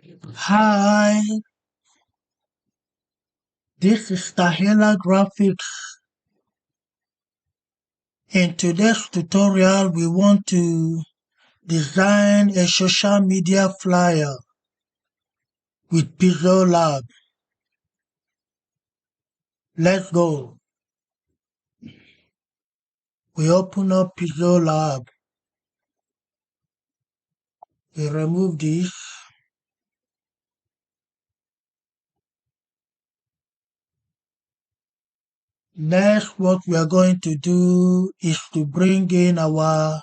Hi, this is Tahila Graphics. In today's tutorial, we want to design a social media flyer with Pixel Lab. Let's go. We open up Pixel Lab. We remove this. Next, what we are going to do is to bring in our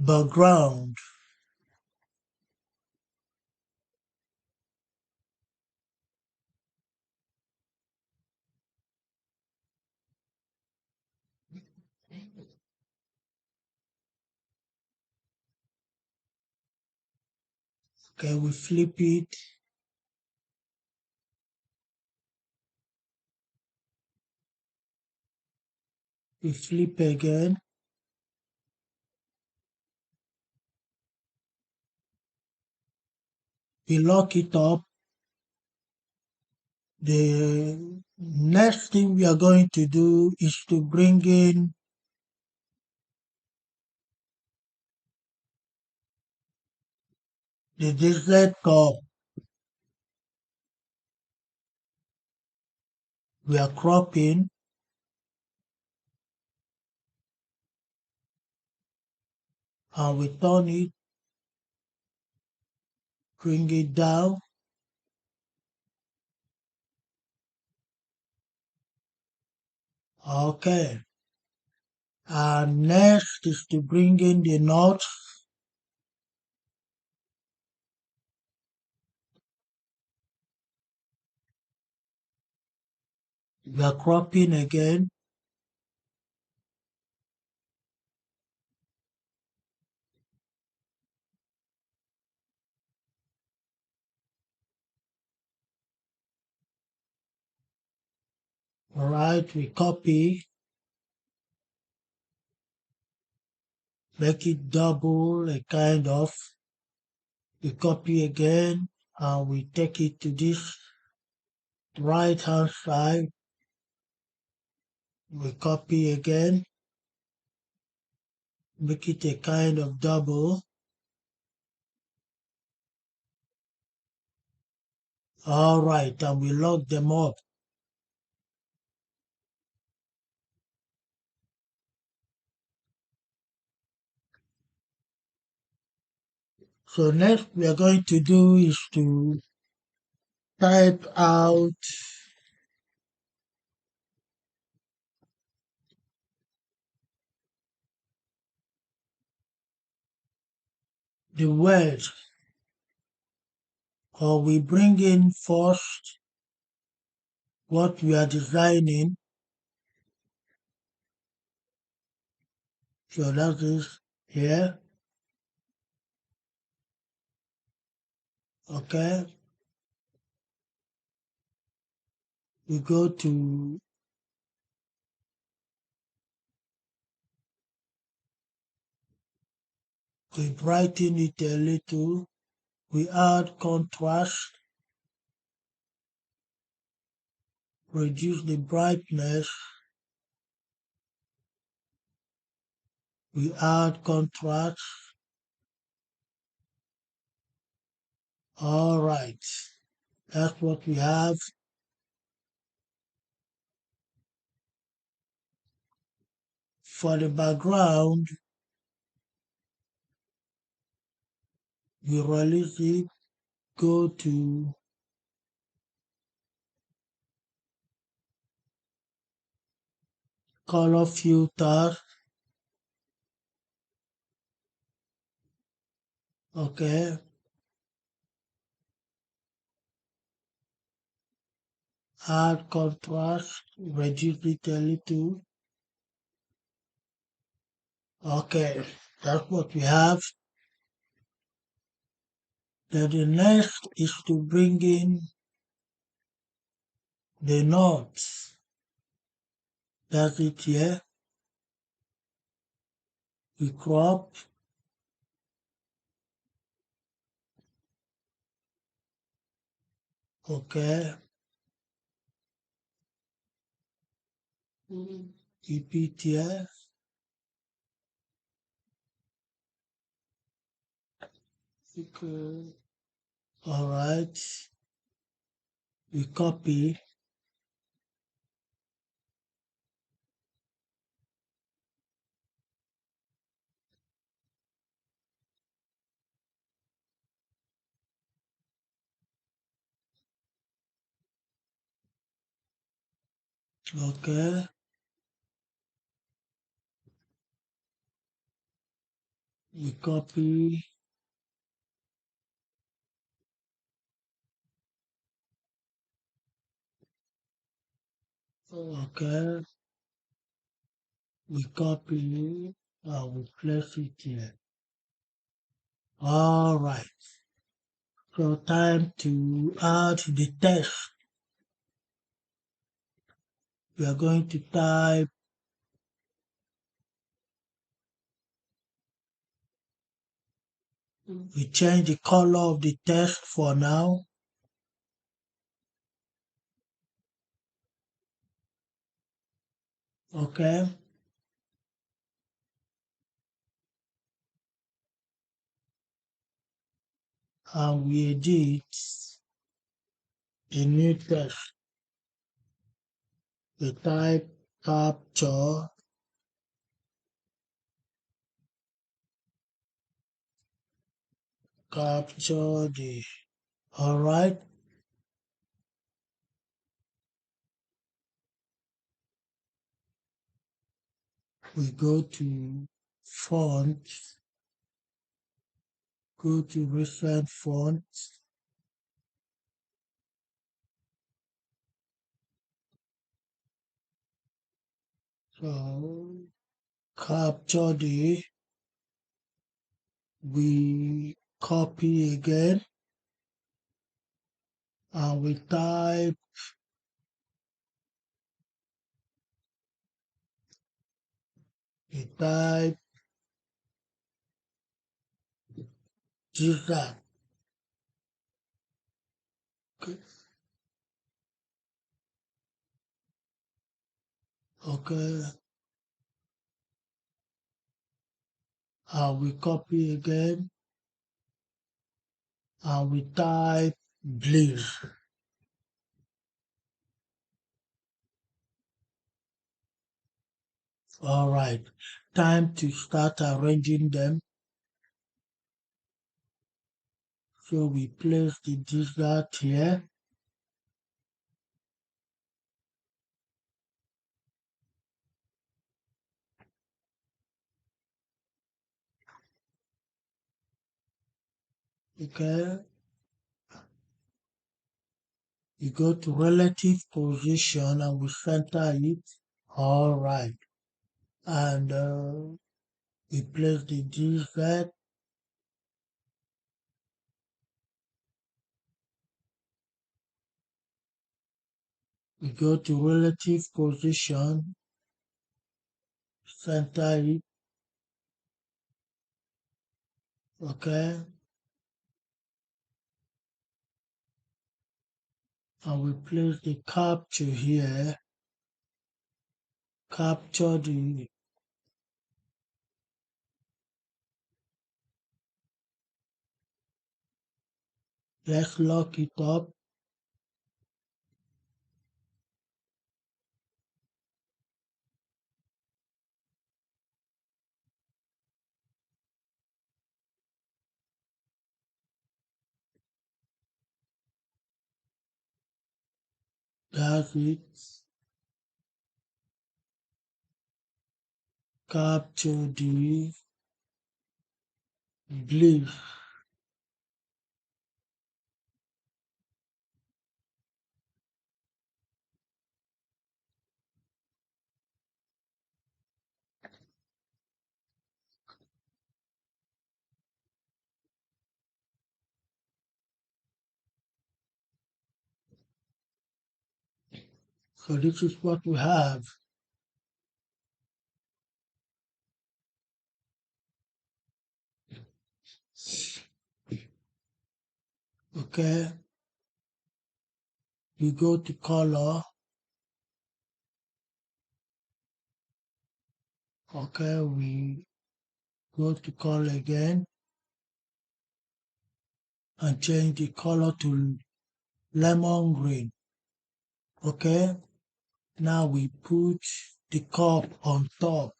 background. Okay, we flip it. We flip again. We lock it up. The next thing we are going to do is to bring in the dessert cup. We are cropping and we turn it, bring it down. Okay. And next is to bring in the nuts. We are cropping again. Alright, we copy, make it double, a kind of. We copy again and we take it to this right hand side. We copy again, make it a kind of double. Alright, and we lock them up. So next we are going to do is to type out the word, or we bring in first what we are designing. So that is here. Okay. We go to we brighten it a little. We add contrast, reduce the brightness. We add contrast. All right. That's what we have. For the background, we release it, go to color filter. Okay. Add contrast, reduce it a little. Okay, that's what we have. Then the next is to bring in the notes. That's it here. We crop, Okay. Keep it here. Okay. All right. We copy. Okay. We copy. Okay. We copy. We place it here. All right. So time to add the text. We are going to type. We change the color of the text for now. Okay. And we edit a new text. We type capture the. All right. We go to font. Go to recent fonts. So capture the. We copy again and we type just that. Okay. Okay. And we copy again and we type please. All right. Time to start arranging them. So we place the dessert here. Okay. You go to relative position and we center it. All right. And we place the dessert. We go to relative position, center it. Okay. And we place the capture here. Capture the. Let's lock it up. That's it. Capture the bliss. So this is what we have. Okay. we go to color. Okay, we go to color again and change the color to lemon green. Okay, now we put the cup on top.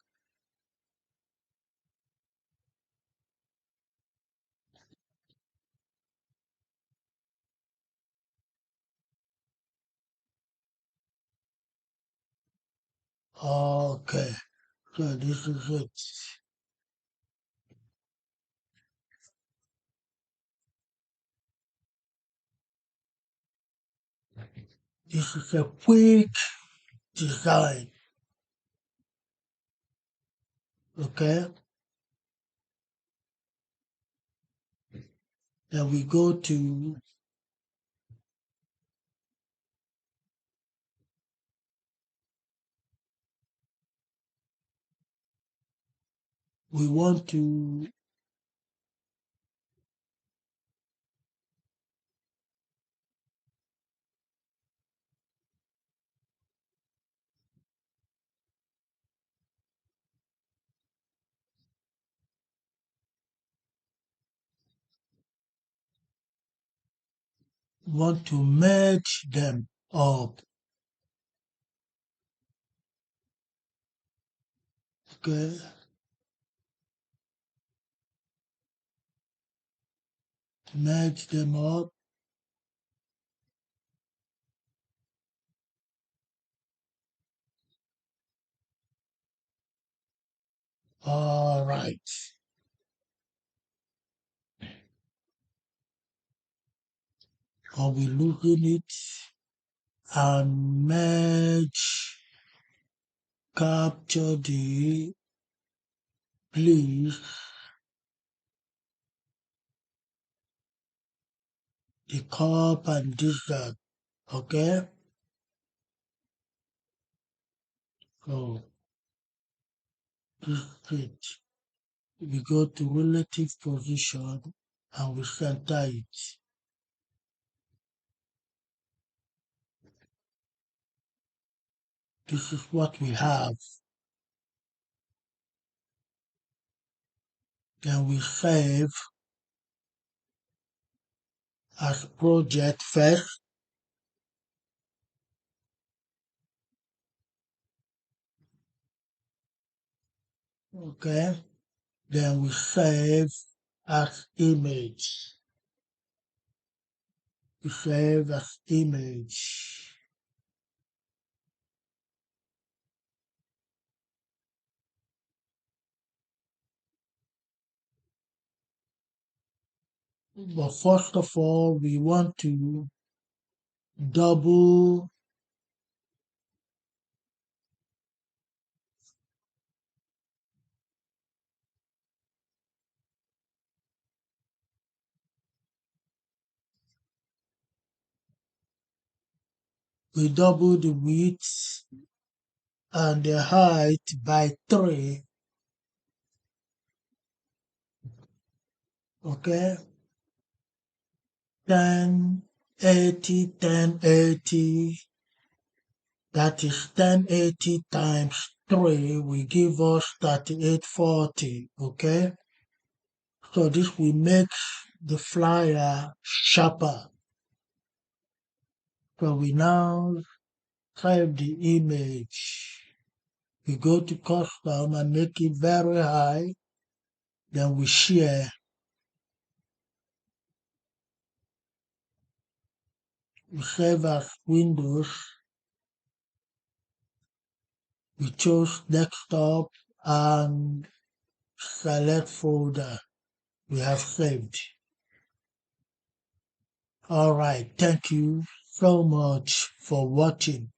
Okay, so this is it. This is a quick design. Okay, then we go to we want to merge them up. Okay, merge them up. All right. Or we loosen it and merge, capture the please, the cup and this that. Okay, so this is it. We go to relative position and we center it. This is what we have. Then we save as project first. Okay, then we save as image. We save as image. But first of all, we want to double the width and the height by 3. Okay, 1080, 1080. That is 1080 times 3 will give us 3840. Okay, so this will make the flyer sharper. So we now save the image. We go to custom and make it very high. Then we share. We save as Windows. We choose desktop and select folder we have saved. All right. Thank you so much for watching.